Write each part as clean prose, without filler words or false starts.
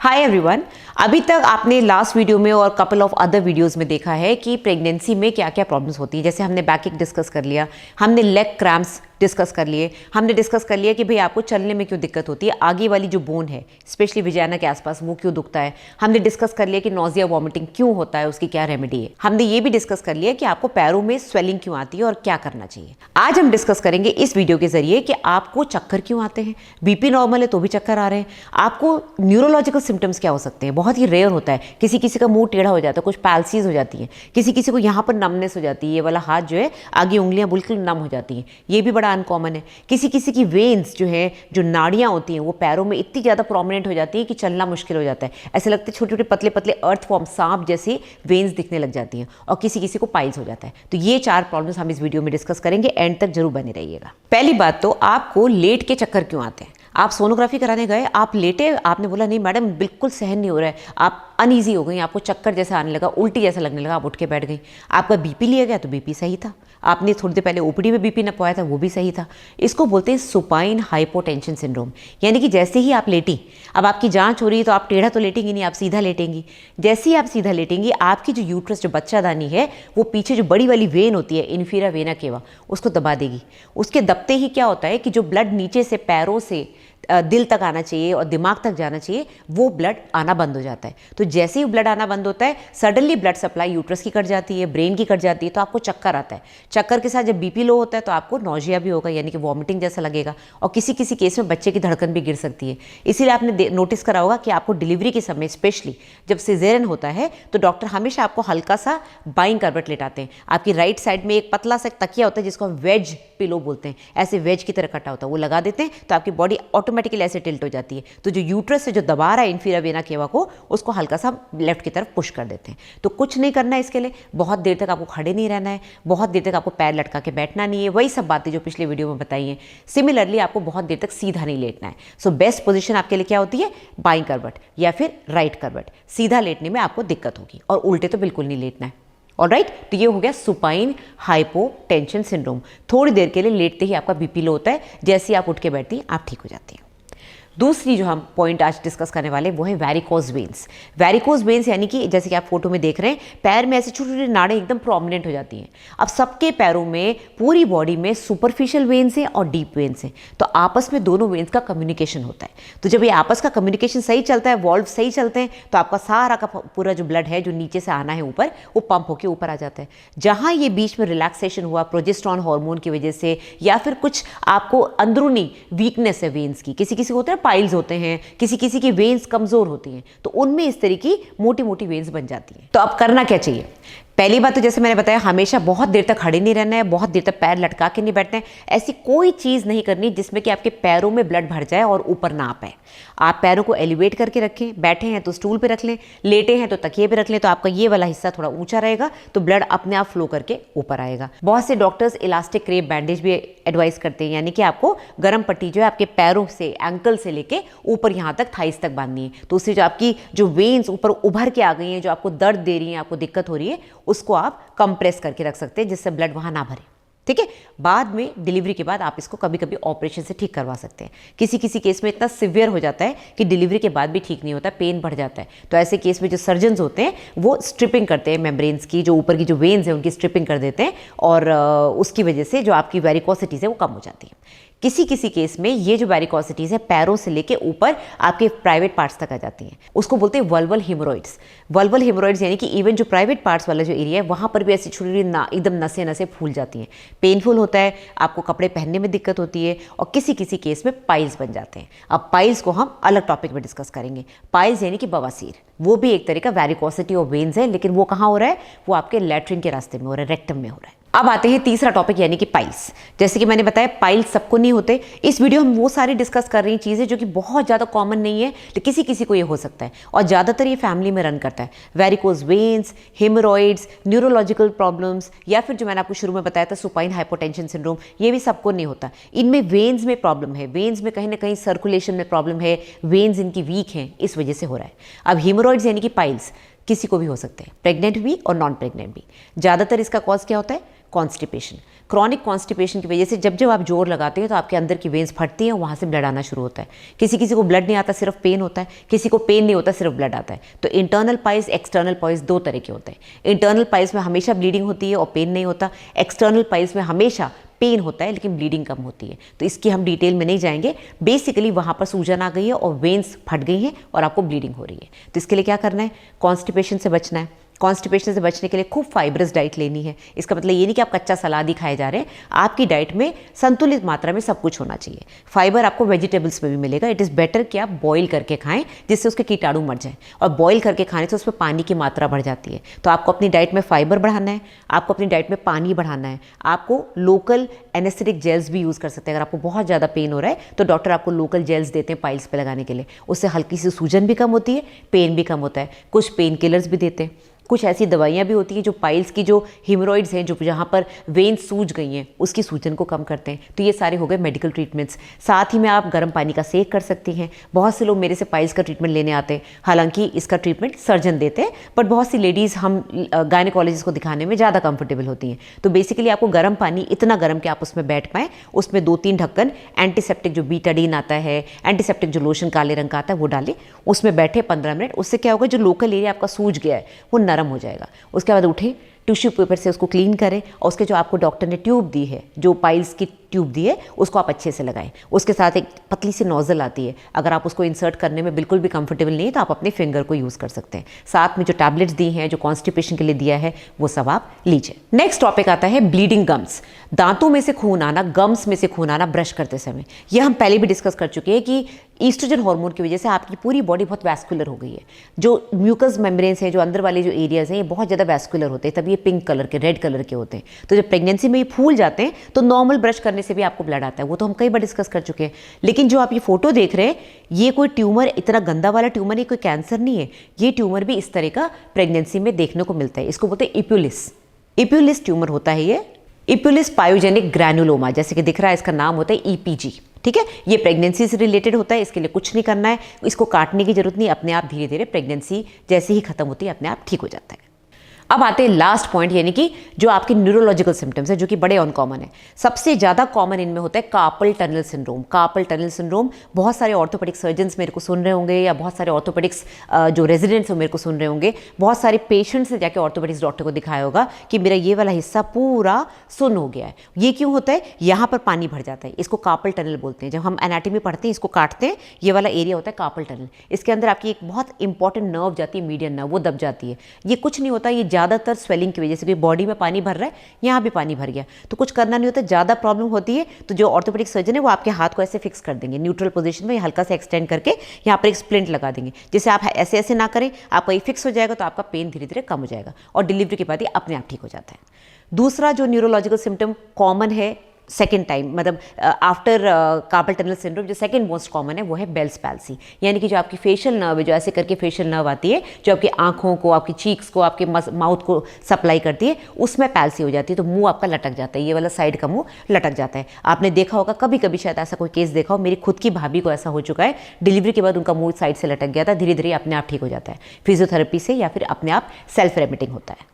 Hi everyone. अभी तक आपने लास्ट वीडियो में और कपल ऑफ अदर वीडियोस में देखा है कि प्रेगनेंसी में क्या क्या प्रॉब्लम्स होती है। जैसे हमने बैक एक डिस्कस कर लिया, हमने लेग क्रैम्प्स डिस्कस कर लिए, हमने डिस्कस कर लिया कि भाई आपको चलने में क्यों दिक्कत होती है, आगे वाली जो बोन है स्पेशली विजाइना के आसपास वो क्यों दुखता है। हमने डिस्कस कर लिया कि नोजिया वॉमिटिंग क्यों होता है, उसकी क्या रेमेडी है। हमने ये भी डिस्कस कर लिया कि आपको पैरों में स्वेलिंग क्यों आती है और क्या करना चाहिए। आज हम डिस्कस करेंगे इस वीडियो के जरिए कि आपको चक्कर क्यों आते हैं, बीपी नॉर्मल है तो भी चक्कर आ रहे हैं, आपको न्यूरोलॉजिकल सिम्टम्स क्या हो सकते हैं। बहुत ही रेयर होता है, किसी किसी का मुंह टेढ़ा हो जाता है, कुछ पैल्सीज हो जाती है, किसी किसी को यहाँ पर नमनेस हो जाती है, ये वाला हाथ जो है आगे उंगलियां बिल्कुल नम हो जाती हैं, ये भी बड़ा अनकॉमन है। किसी किसी की वेन्स जो है, जो नाड़ियां होती हैं वो पैरों में इतनी ज़्यादा प्रोमिनेंट हो जाती है कि चलना मुश्किल हो जाता है, ऐसे लगते छोटे छोटे पतले पतले अर्थ फॉर्म सांप जैसी वेन्स दिखने लग जाती हैं, और किसी किसी को पाइल्स हो जाता है। तो ये 4 प्रॉब्लम्स हम इस वीडियो में डिस्कस करेंगे, एंड तक जरूर बने रहिएगा। पहली बात तो आपको लेट के चक्कर क्यों आते हैं। आप सोनोग्राफी कराने गए, आप लेटे, आपने बोला नहीं मैडम बिल्कुल सहन नहीं हो रहा है, आप अनईजी हो गई, आपको चक्कर जैसा आने लगा, उल्टी जैसा लगने लगा, आप उठ के बैठ गई। आपका बीपी लिया गया तो बीपी सही था, आपने थोड़ी देर पहले ओपीडी में बीपी नपवाया था वो भी सही था। इसको बोलते हैं सुपाइन हाइपोटेंशन सिंड्रोम। यानी कि जैसे ही आप लेटी, अब आपकी जांच हो रही है तो आप टेढ़ा तो लेटेंगी नहीं, आप सीधा लेटेंगी। जैसे ही आप सीधा लेटेंगी, आपकी जो यूट्रस, जो बच्चादानी है, वो पीछे जो बड़ी वाली वेन होती है इन्फीरा वेना केवा, उसको दबा देगी। उसके दबते ही क्या होता है कि जो ब्लड नीचे से पैरों से दिल तक आना चाहिए और दिमाग तक जाना चाहिए, वो ब्लड आना बंद हो जाता है। तो जैसे ही ब्लड आना बंद होता है, सडनली ब्लड सप्लाई यूट्रस की कट जाती है, ब्रेन की कट जाती है, तो आपको चक्कर आता है। चक्कर के साथ जब बीपी लो होता है तो आपको नौजिया भी होगा, यानी कि वॉमिटिंग जैसा लगेगा, और किसी किसी केस में बच्चे की धड़कन भी गिर सकती है। इसीलिए आपने नोटिस करा होगा कि आपको डिलीवरी के समय, स्पेशली जब सिजेरियन होता है, तो डॉक्टर हमेशा आपको हल्का सा बाइंग करवट लेटाते हैं। आपकी राइट साइड में एक पतला सा तकिया होता है जिसको हम वेज पिलो बोलते हैं, ऐसे वेज की तरह कटा होता है, वो लगा देते हैं, तो आपकी बॉडी ऑटोमेटिकली ऐसे टिल्ट हो जाती है। तो जो यूट्रस से जो दबा रहा है इन्फीरा वेना केवा को, उसको हल्का सा लेफ्ट की तरफ पुश कर देते हैं। तो कुछ नहीं करना है इसके लिए, बहुत देर तक आपको खड़े नहीं रहना है, बहुत देर तक आपको पैर लटका के बैठना नहीं है, वही सब बातें जो पिछले वीडियो में बताई हैं। सिमिलरली आपको बहुत देर तक सीधा नहीं लेटना है। सो बेस्ट पोजीशन आपके लिए क्या होती है, बाईं करवट या फिर राइट करवट। सीधा लेटने में आपको दिक्कत होगी, और उल्टे तो बिल्कुल नहीं लेटना है। ऑलराइट, तो ये हो गया सुपाइन हाइपोटेंशन सिंड्रोम। थोड़ी देर के लिए लेटते ही आपका बीपी लो होता है, जैसे ही आप उठ के बैठती हैं आप ठीक हो जाती हैं। दूसरी जो हम पॉइंट आज डिस्कस करने वाले वो है वेरिकोज वेन्स। वेरिकोज वेन्स यानी कि जैसे कि आप फोटो में देख रहे हैं, पैर में ऐसे छोटी छोटी नाड़ें एकदम प्रोमिनेंट हो जाती हैं। अब सबके पैरों में, पूरी बॉडी में सुपरफिशियल वेन्स हैं और डीप वेन्स हैं, तो आपस में दोनों वेन्स का कम्युनिकेशन होता है। तो जब ये आपस का कम्युनिकेशन सही चलता है, वॉल्व सही चलते हैं, तो आपका सारा का पूरा जो ब्लड है जो नीचे से आना है ऊपर, वो पंप होकर ऊपर आ जाता है। जहाँ ये बीच में रिलैक्सेशन हुआ प्रोजेस्टेरॉन हार्मोन की वजह से, या फिर कुछ आपको अंदरूनी वीकनेस है वेन्स की, किसी किसी को होता है पाइल्स होते हैं, किसी किसी की वेन्स कमजोर होती हैं, तो उनमें इस तरह की मोटी मोटी वेन्स बन जाती हैं। तो अब करना क्या चाहिए। पहली बात तो जैसे मैंने बताया, हमेशा बहुत देर तक खड़े नहीं रहना है, बहुत देर तक पैर लटका के नहीं बैठना है। ऐसी कोई चीज़ नहीं करनी जिसमें कि आपके पैरों में ब्लड भर जाए और ऊपर ना आ पाए। आप पैरों को एलिवेट करके रखें, बैठे हैं तो स्टूल पे रख लें, लेटे हैं तो तकिए पे रख लें, तो आपका ये वाला हिस्सा थोड़ा ऊंचा रहेगा, तो ब्लड अपने आप फ्लो करके ऊपर आएगा। बहुत से डॉक्टर्स इलास्टिक क्रेप बैंडेज भी एडवाइस करते हैं, यानी कि आपको गर्म पट्टी जो है आपके पैरों से, एंकल से लेके ऊपर यहाँ तक थाइस तक बांधनी है। तो उससे जो आपकी जो वेन्स ऊपर उभर के आ गई हैं, जो आपको दर्द दे रही हैं, आपको दिक्कत हो रही है, उसको आप कंप्रेस करके रख सकते हैं, जिससे ब्लड वहां ना भरे। ठीक है, बाद में डिलीवरी के बाद आप इसको कभी कभी ऑपरेशन से ठीक करवा सकते हैं। किसी किसी केस में इतना सिवियर हो जाता है कि डिलीवरी के बाद भी ठीक नहीं होता, पेन बढ़ जाता है, तो ऐसे केस में जो सर्जन्स होते हैं वो स्ट्रिपिंग करते हैं मेम्ब्रेन्स की, जो ऊपर की जो वेन्स हैं उनकी स्ट्रिपिंग कर देते हैं, और उसकी वजह से जो आपकी वेरिकोसिटीज है वो कम हो जाती है। किसी किसी केस में ये जो वेरिकोसिटीज है पैरों से लेके ऊपर आपके प्राइवेट पार्ट्स तक आ जाती हैं, उसको बोलते हैं वल्वल हेमोरॉइड्स। वल्वल हेमोरॉइड्स यानी कि इवन जो प्राइवेट पार्ट्स वाला जो एरिया है वहाँ पर भी ऐसी छोटी छोटी एकदम नसें नसें फूल जाती हैं, पेनफुल होता है, आपको कपड़े पहनने में दिक्कत होती है, और किसी किसी केस में पाइल्स बन जाते हैं। अब पाइल्स को हम अलग टॉपिक में डिस्कस करेंगे। पाइल्स यानी कि बवासीर, वो भी एक तरह का वेरिकोसिटी ऑफ वेन्स है, लेकिन वो कहाँ हो रहा है, वो आपके लैट्रिन के रास्ते में हो रहा है, रेक्टम में हो रहा है। अब आते हैं तीसरा टॉपिक यानी कि पाइल्स। जैसे कि मैंने बताया पाइल्स सबको नहीं होते। इस वीडियो हम वो सारी डिस्कस कर रही चीज़ें जो कि बहुत ज़्यादा कॉमन नहीं है, तो किसी किसी को ये हो सकता है, और ज़्यादातर ये फैमिली में रन करता है। Varicose veins, hemorrhoids, neurological problems, या फिर जो मैंने आपको शुरू में बताया था सुपाइन हाइपोटेंशन सिंड्रोम, ये भी सबको नहीं होता। इनमें वेन्स में प्रॉब्लम है, वेन्स में कहीं ना कहीं सर्कुलेशन में प्रॉब्लम है, वेन्स इनकी वीक हैं, इस वजह से हो रहा है। अब हेमोरॉइड्स यानी कि पाइल्स, किसी को भी हो सकते हैं, प्रेग्नेंट भी और नॉन प्रेग्नेंट भी। ज़्यादातर इसका कॉज क्या होता है? कॉन्स्टिपेशन। क्रॉनिक कॉन्स्टिपेशन की वजह से जब जब आप जोर लगाते हैं तो आपके अंदर की वेन्स फटती हैं और वहाँ से ब्लड आना शुरू होता है। किसी किसी को ब्लड नहीं आता, सिर्फ पेन होता है, किसी को पेन नहीं होता, सिर्फ ब्लड आता है। तो इंटरनल पाइल्स, एक्सटर्नल पाइल्स दो तरह के होते हैं। इंटरनल पाइल्स में हमेशा ब्लीडिंग होती है और पेन नहीं होता। एक्सटर्नल पाइल्स में हमेशा पेन होता है लेकिन ब्लीडिंग कम होती है। तो इसकी हम डिटेल में नहीं जाएंगे। बेसिकली वहाँ पर सूजन आ गई है और वेन्स फट गई हैं और आपको ब्लीडिंग हो रही है। तो इसके लिए क्या करना है? कॉन्स्टिपेशन से बचना है। कॉन्स्टिपेशन से बचने के लिए खूब फाइब्रस डाइट लेनी है। इसका मतलब ये नहीं कि आप कच्चा सलाद ही खाए जा रहे हैं। आपकी डाइट में संतुलित मात्रा में सब कुछ होना चाहिए। फाइबर आपको वेजिटेबल्स में भी मिलेगा। इट इज़ बेटर कि आप बॉईल करके खाएं जिससे उसके कीटाणु मर जाएं। और बॉईल करके खाने से उसमें पानी की मात्रा बढ़ जाती है। तो आपको अपनी डाइट में फाइबर बढ़ाना है, आपको अपनी डाइट में पानी बढ़ाना है। आपको लोकल एनेस्थेटिक जेल्स भी यूज़ कर सकते हैं। अगर आपको बहुत ज़्यादा पेन हो रहा है तो डॉक्टर आपको लोकल जेल्स देते हैं पाइल्स पे लगाने के लिए। उससे हल्की सी सूजन भी कम होती है, पेन भी कम होता है। कुछ पेन किलर्स भी देते हैं। कुछ ऐसी दवाइयाँ भी होती हैं जो पाइल्स की जो हीमोरॉइड्स हैं, जो जहाँ पर वेन्स सूज गई हैं, उसकी सूजन को कम करते हैं। तो ये सारे हो गए मेडिकल ट्रीटमेंट्स। साथ ही में आप गर्म पानी का सेक कर सकती हैं। बहुत से लोग मेरे से पाइल्स का ट्रीटमेंट लेने आते हैं, हालांकि इसका ट्रीटमेंट सर्जन देते हैं, बट बहुत सी लेडीज़ हम गायनेकोलॉजिस्ट को दिखाने में ज़्यादा कंफर्टेबल होती हैं। तो बेसिकली आपको गर्म पानी, इतना गर्म कि आप उसमें बैठ पाएँ, उसमें 2-3 ढक्कन एंटीसेप्टिक जो बीटाडीन आता है, एंटीसेप्टिक जो लोशन काले रंग का आता है वो डालें, उसमें बैठे 15 मिनट। उससे क्या होगा, जो लोकल एरिया आपका सूज गया है वो नरम हो जाएगा। उसके बाद उठें, टिश्यू पेपर से उसको क्लीन करें और उसके जो आपको डॉक्टर ने ट्यूब दी है, जो पाइल्स की ट्यूब दी है, उसको आप अच्छे से लगाएं। उसके साथ एक पतली सी नोजल आती है। अगर आप उसको इंसर्ट करने में बिल्कुल भी कंफर्टेबल नहीं है तो आप अपने फिंगर को यूज़ कर सकते हैं। साथ में जो टैबलेट्स दी हैं, जो कॉन्स्टिपेशन के लिए दिया है, वो सब आप लीजिए। नेक्स्ट टॉपिक आता है ब्लीडिंग गम्स। दांतों में से खून आना, गम्स में से खून आना ब्रश करते समय। यह हम पहले भी डिस्कस कर चुके हैं कि ईस्ट्रोजन हार्मोन की वजह से आपकी पूरी बॉडी बहुत वैस्कुलर हो गई है। जो म्यूकस मेम्ब्रेन्स हैं, जो अंदर वाले जो एरियाज हैं, ये बहुत ज़्यादा वैस्कुलर होते हैं, तब ये पिंक कलर के, रेड कलर के होते हैं। तो जब प्रेगनेंसी में ये फूल जाते हैं तो नॉर्मल ब्रश करने से भी आपको ब्लड आता है। वो तो हम कई बार डिस्कस कर चुके हैं। लेकिन जो आप ये फोटो देख रहे हैं, ये कोई ट्यूमर, इतना गंदा वाला ट्यूमर नहीं, कोई कैंसर नहीं है। ये ट्यूमर भी इस तरह का प्रेगनेंसी में देखने को मिलता है। इसको बोलते हैं इप्यूलिस। इप्यूलिस ट्यूमर होता है ये, इप्यूलिस पायोजेनिक ग्रैनुलोमा, जैसे कि दिख रहा है, इसका नाम होता है ईपीजी। ठीक है, ये प्रेगनेंसी से रिलेटेड होता है। इसके लिए कुछ नहीं करना है, इसको काटने की जरूरत नहीं, अपने आप धीरे धीरे प्रेगनेंसी जैसे ही खत्म होती है अपने आप ठीक हो जाता है। अब आते हैं लास्ट पॉइंट, यानी कि जो आपके न्यूरोलॉजिकल सिम्टम्स है, जो कि बड़े अनकॉमन है। सबसे ज़्यादा कॉमन इनमें होता है carpal tunnel syndrome. Carpal tunnel syndrome, बहुत सारे ऑर्थोपेडिक सर्जन्स मेरे को सुन रहे होंगे, या बहुत सारे ऑर्थोपेडिक्स जो रेजिडेंट्स हो मेरे को सुन रहे होंगे। बहुत सारे पेशेंट्स ने जाके ऑर्थोपेडिक्स डॉक्टर को दिखाया होगा कि मेरा ये वाला हिस्सा पूरा सुन्न हो गया है। ये क्यों होता है? यहाँ पर पानी भर जाता है, इसको कार्पल टनल बोलते हैं। जब हम एनाटॉमी पढ़ते हैं, इसको काटते हैं, ये वाला एरिया होता है कार्पल टनल। इसके अंदर आपकी एक बहुत इंपॉर्टेंट नर्व जाती है, मीडियन नर्व, वो दब जाती है। ये कुछ नहीं होता, ये ज़्यादातर स्वेलिंग की वजह से, क्योंकि बॉडी में पानी भर रहा है, यहाँ भी पानी भर गया, तो कुछ करना नहीं होता। ज़्यादा प्रॉब्लम होती है तो जो ऑर्थोपेडिक सर्जन है वो आपके हाथ को ऐसे फिक्स कर देंगे न्यूट्रल पोजीशन में, हल्का से एक्सटेंड करके यहाँ पर एक स्प्लिंट लगा देंगे, जिससे आप ऐसे ऐसे ना करें, आपका ये फिक्स हो जाएगा, तो आपका पेन धीरे धीरे कम हो जाएगा और डिलीवरी के बाद ये अपने आप ठीक हो जाता है। दूसरा जो न्यूरोलॉजिकल सिम्टम कॉमन है सेकेंड टाइम, मतलब आफ्टर कार्पल टनल सिंड्रोम, जो सेकेंड मोस्ट कॉमन है वो है बेल्स पैल्सी। यानी कि जो आपकी फेशियल नर्व है, जो ऐसे करके फेशियल नर्व आती है, जो आपकी आंखों को, आपकी चीक्स को, आपके माउथ को सप्लाई करती है, उसमें पैल्सी हो जाती है। तो मुंह आपका लटक जाता है, ये वाला साइड का मुंह लटक जाता है। आपने देखा होगा, कभी कभी शायद ऐसा कोई केस देखा हो, मेरी खुद की भाभी को ऐसा हो चुका है। डिलीवरी के बाद उनका मुंह साइड से लटक गया था, धीरे धीरे अपने आप ठीक हो जाता है फिजियोथेरेपी से, या फिर अपने आप सेल्फ रेमिटिंग होता है।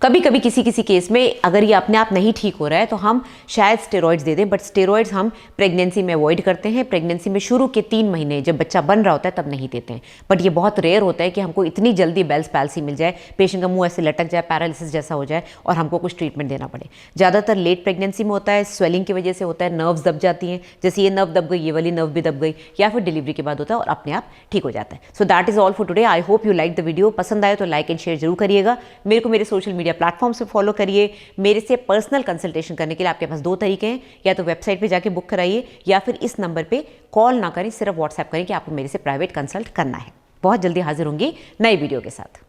कभी कभी किसी किसी केस में अगर ये अपने आप नहीं ठीक हो रहा है तो हम शायद स्टेरॉइड्स दे दें, बट स्टेरॉइड्स हम प्रेगनेंसी में अवॉइड करते हैं। प्रेगनेंसी में शुरू के 3 महीने जब बच्चा बन रहा होता है तब नहीं देते हैं। बट ये बहुत रेयर होता है कि हमको इतनी जल्दी बेल्स पैल्सी मिल जाए, पेशेंट का मुंह ऐसे लटक जाए, पैरालिसिस जैसा हो जाए और हमको कुछ ट्रीटमेंट देना पड़े। ज़्यादातर लेट प्रेगनेंसी में होता है, स्वेलिंग की वजह से होता है, नर्व्स दब जाती हैं, जैसे ये नर्व दब गई, ये वाली नर्व भी दब गई, या फिर डिलीवरी के बाद होता है और अपने आप ठीक हो जाता है। So that is all for today. I hope you like the video. पसंद आए तो लाइक एंड शेयर जरूर करिएगा। मेरे को मेरे सोशल मीडिया प्लेटफॉर्म से फॉलो करिए। मेरे से पर्सनल कंसल्टेशन करने के लिए आपके पास 2 तरीके हैं, या तो वेबसाइट पे जाके बुक कराइए, या फिर इस नंबर पे कॉल ना करें, सिर्फ व्हाट्सएप करें कि आपको मेरे से प्राइवेट कंसल्ट करना है। बहुत जल्दी हाजिर होंगी नई वीडियो के साथ।